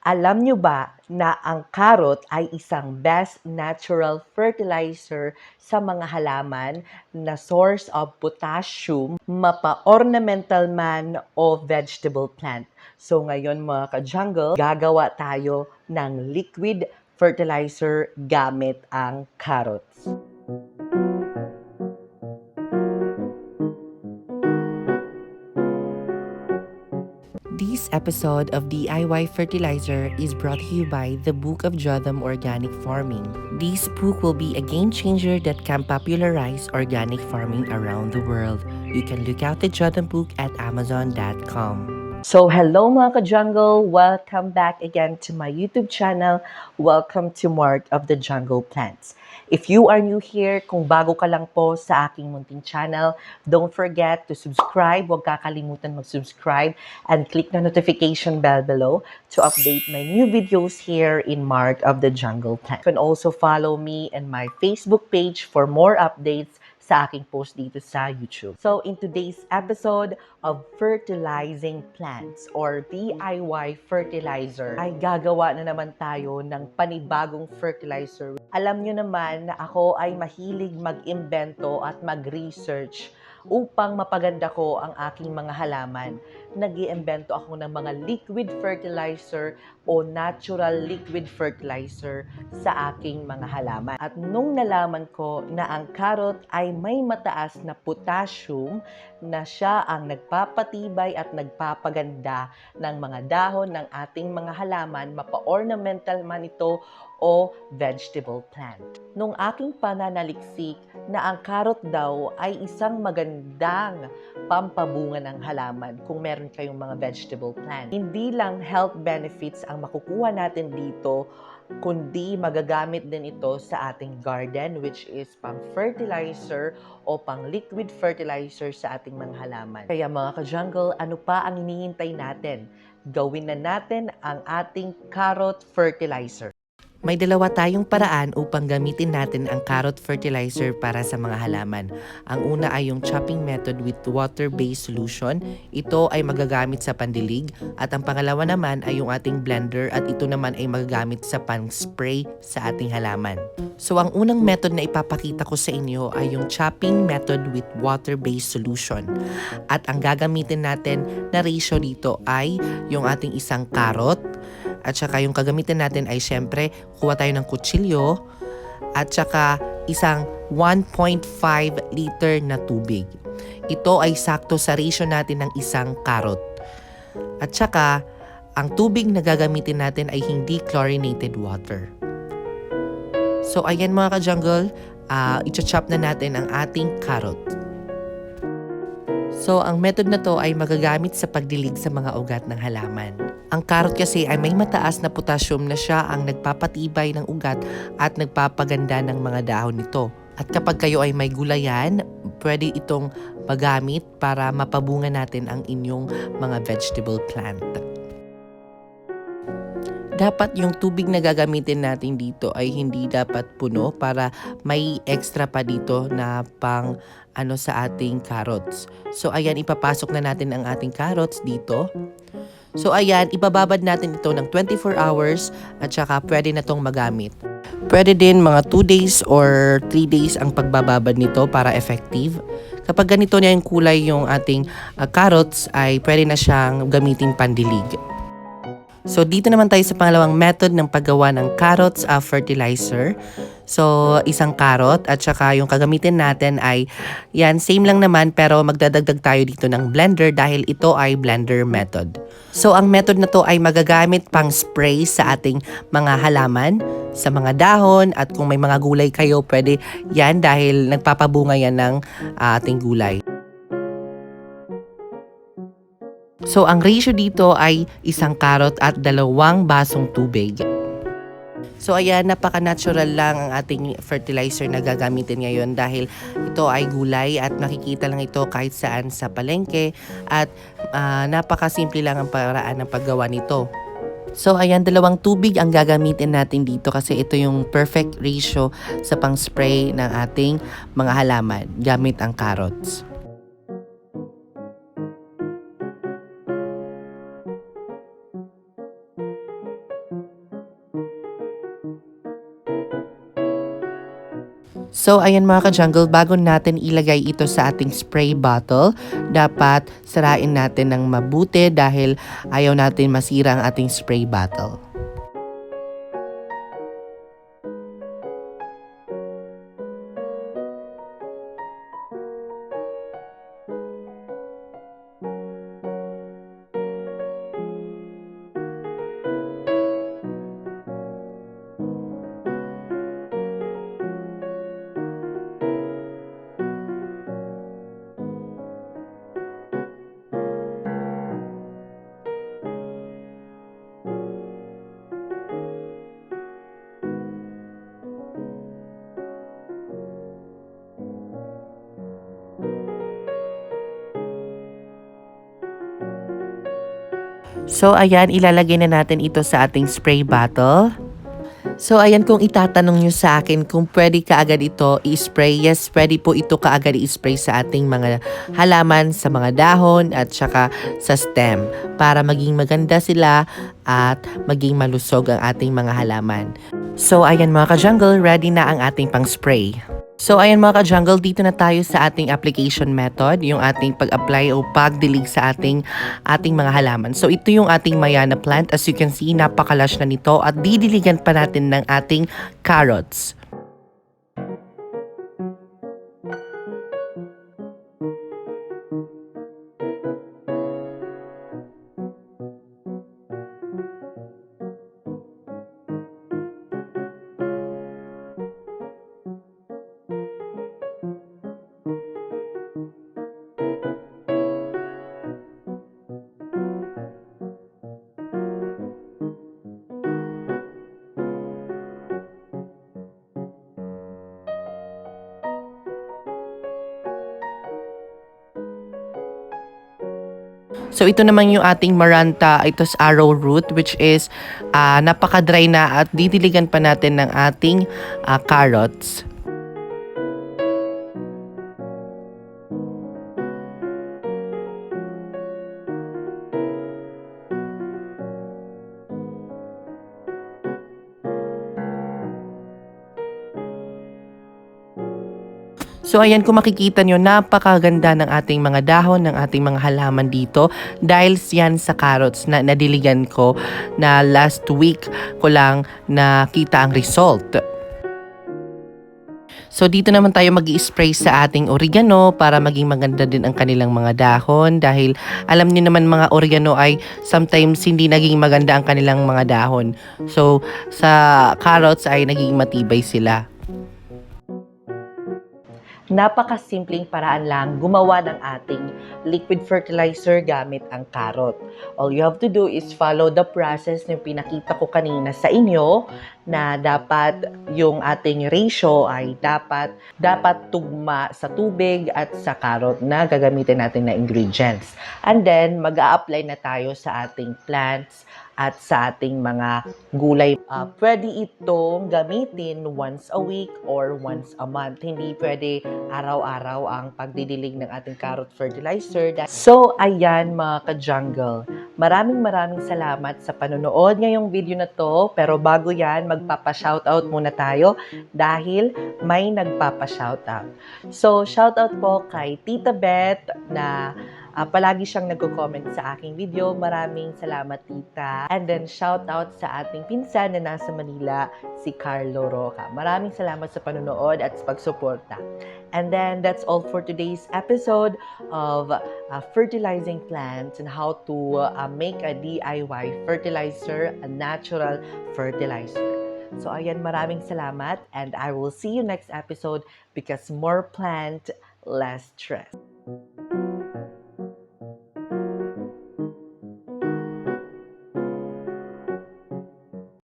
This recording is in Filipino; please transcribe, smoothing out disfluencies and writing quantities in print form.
Alam nyo ba na ang carrot ay isang best natural fertilizer sa mga halaman na source of potassium, mapa-ornamental man o vegetable plant? So ngayon mga ka-jungle, gagawa tayo ng liquid fertilizer gamit ang carrots. This episode of DIY Fertilizer is brought to you by the Book of Jotham Organic Farming. This book will be a game changer that can popularize organic farming around the world. You can look out the Jotham book at amazon.com. So hello mga ka-jungle! Welcome back again to my YouTube channel. Welcome to Mark of the Jungle Plants. If you are new here, kung bago ka lang po sa aking munting channel, don't forget to subscribe. Huwag kakalimutan mag-subscribe and click the notification bell below to update my new videos here in Mark of the Jungle Plants. You can also follow me and my Facebook page for more updates sa aking post dito sa YouTube. So, in today's episode of Fertilizing Plants or DIY Fertilizer, ay gagawa na naman tayo ng panibagong fertilizer. Alam nyo naman na ako ay mahilig mag-imbento at mag-research upang mapaganda ko ang aking mga halaman. Nag-iimbento ako ng mga liquid fertilizer o natural liquid fertilizer sa aking mga halaman. At nung nalaman ko na ang carrot ay may mataas na potassium na siya ang nagpapatibay at nagpapaganda ng mga dahon ng ating mga halaman, mapa-ornamental man ito o vegetable plant. Nung aking pananaliksik na ang carrot daw ay isang magandang pampabunga ng halaman kung meron kayong mga vegetable plant. Hindi lang health benefits ang makukuha natin dito, kundi magagamit din ito sa ating garden, which is pang fertilizer o pang liquid fertilizer sa ating mga halaman. Kaya mga ka-jungle, ano pa ang hinihintay natin? Gawin na natin ang ating carrot fertilizer. May dalawa tayong paraan upang gamitin natin ang carrot fertilizer para sa mga halaman. Ang una ay yung chopping method with water-based solution. Ito ay magagamit sa pandilig. At ang pangalawa naman ay yung ating blender at ito naman ay magagamit sa pang-spray sa ating halaman. So ang unang method na ipapakita ko sa inyo ay yung chopping method with water-based solution. At ang gagamitin natin na ratio dito ay yung ating isang carrot. At saka yung kagamitin natin ay syempre, kuha tayo ng kutsilyo at saka isang 1.5 liter na tubig. Ito ay sakto sa ratio natin ng isang carrot. At saka, ang tubig na gagamitin natin ay hindi chlorinated water. So ayan mga ka-jungle, i-chop na natin ang ating carrot. So, ang method na to ay magagamit sa pagdilig sa mga ugat ng halaman. Ang carrot kasi ay may mataas na potassium na siya ang nagpapatibay ng ugat at nagpapaganda ng mga dahon nito. At kapag kayo ay may gulayan, pwede itong magamit para mapabunga natin ang inyong mga vegetable plant. Dapat yung tubig na gagamitin natin dito ay hindi dapat puno para may extra pa dito na pang sa ating carrots. So ayan, ipapasok na natin ang ating carrots dito. So ayan, ibababad natin ito ng 24 hours at saka pwede na tong magamit. Pwede din mga 2 days or 3 days ang pagbababad nito para effective. Kapag ganito na yung kulay yung ating carrots ay pwede na siyang gamitin pandilig. So, dito naman tayo sa pangalawang method ng paggawa ng carrots fertilizer. So, isang carrot at saka yung kagamitin natin ay yan, same lang naman pero magdadagdag tayo dito ng blender dahil ito ay blender method. So, ang method na to ay magagamit pang spray sa ating mga halaman, sa mga dahon at kung may mga gulay kayo, pwede yan dahil nagpapabunga yan ng ating gulay. So, ang ratio dito ay isang carrot at 2 basong tubig. So, ayan, napaka-natural lang ang ating fertilizer na gagamitin ngayon dahil ito ay gulay at makikita lang ito kahit saan sa palengke at napaka-simple lang ang paraan ng paggawa nito. So, ayan, 2 tubig ang gagamitin natin dito kasi ito yung perfect ratio sa pang-spray ng ating mga halaman gamit ang carrots. So ayan mga ka-jungle, bago natin ilagay ito sa ating spray bottle, dapat sarain natin ng mabuti dahil ayaw natin masira ang ating spray bottle. So ayan, ilalagay na natin ito sa ating spray bottle. So ayan, kung itatanong nyo sa akin kung pwede kaagad ito i-spray, yes, pwede po ito kaagad i-spray sa ating mga halaman, sa mga dahon at saka sa stem para maging maganda sila at maging malusog ang ating mga halaman. So ayan mga ka-jungle, ready na ang ating pang-spray. So ayan mga ka-jungle, dito na tayo sa ating application method, yung ating pag-apply o pagdilig sa ating mga halaman. So ito yung ating mayana plant. As you can see, napakalash na nito at didiligan pa natin ng ating carrots. So ito naman yung ating maranta, ito's arrowroot, which is napaka-dry na at didiligan pa natin ng ating carrots. So ayan, kung makikita nyo, napakaganda ng ating mga dahon, ng ating mga halaman dito dahil yan sa carrots na nadiligan ko na last week ko lang nakita ang result. So dito naman tayo mag-i-spray sa ating oregano para maging maganda din ang kanilang mga dahon dahil alam niyo naman mga oregano ay sometimes hindi naging maganda ang kanilang mga dahon. So sa carrots ay naging matibay sila. Napakasimpleng paraan lang gumawa ng ating liquid fertilizer gamit ang carrot. All you have to do is follow the process na pinakita ko kanina sa inyo na dapat yung ating ratio ay dapat tugma sa tubig at sa carrot na gagamitin natin na ingredients. And then, mag-a-apply na tayo sa ating plants at sa ating mga gulay. Pwede itong gamitin once a week or once a month. Hindi pwede araw-araw ang pagdidilig ng ating carrot fertilizer. So, ayan mga ka-jungle. Maraming salamat sa panonood ngayong video na to. Pero bago yan, magpapa-shoutout muna tayo dahil may nagpapa-shoutout. So, shoutout po kay Tita Beth na palagi siyang nagko-comment sa aking video. Maraming salamat, Tita. And then, shout out sa ating pinsan na nasa Manila, si Carlo Roca. Maraming salamat sa panonood at sa pagsuporta. And then, that's all for today's episode of fertilizing plants and how to make a DIY fertilizer, a natural fertilizer. So, ayan, maraming salamat and I will see you next episode because more plant, less stress.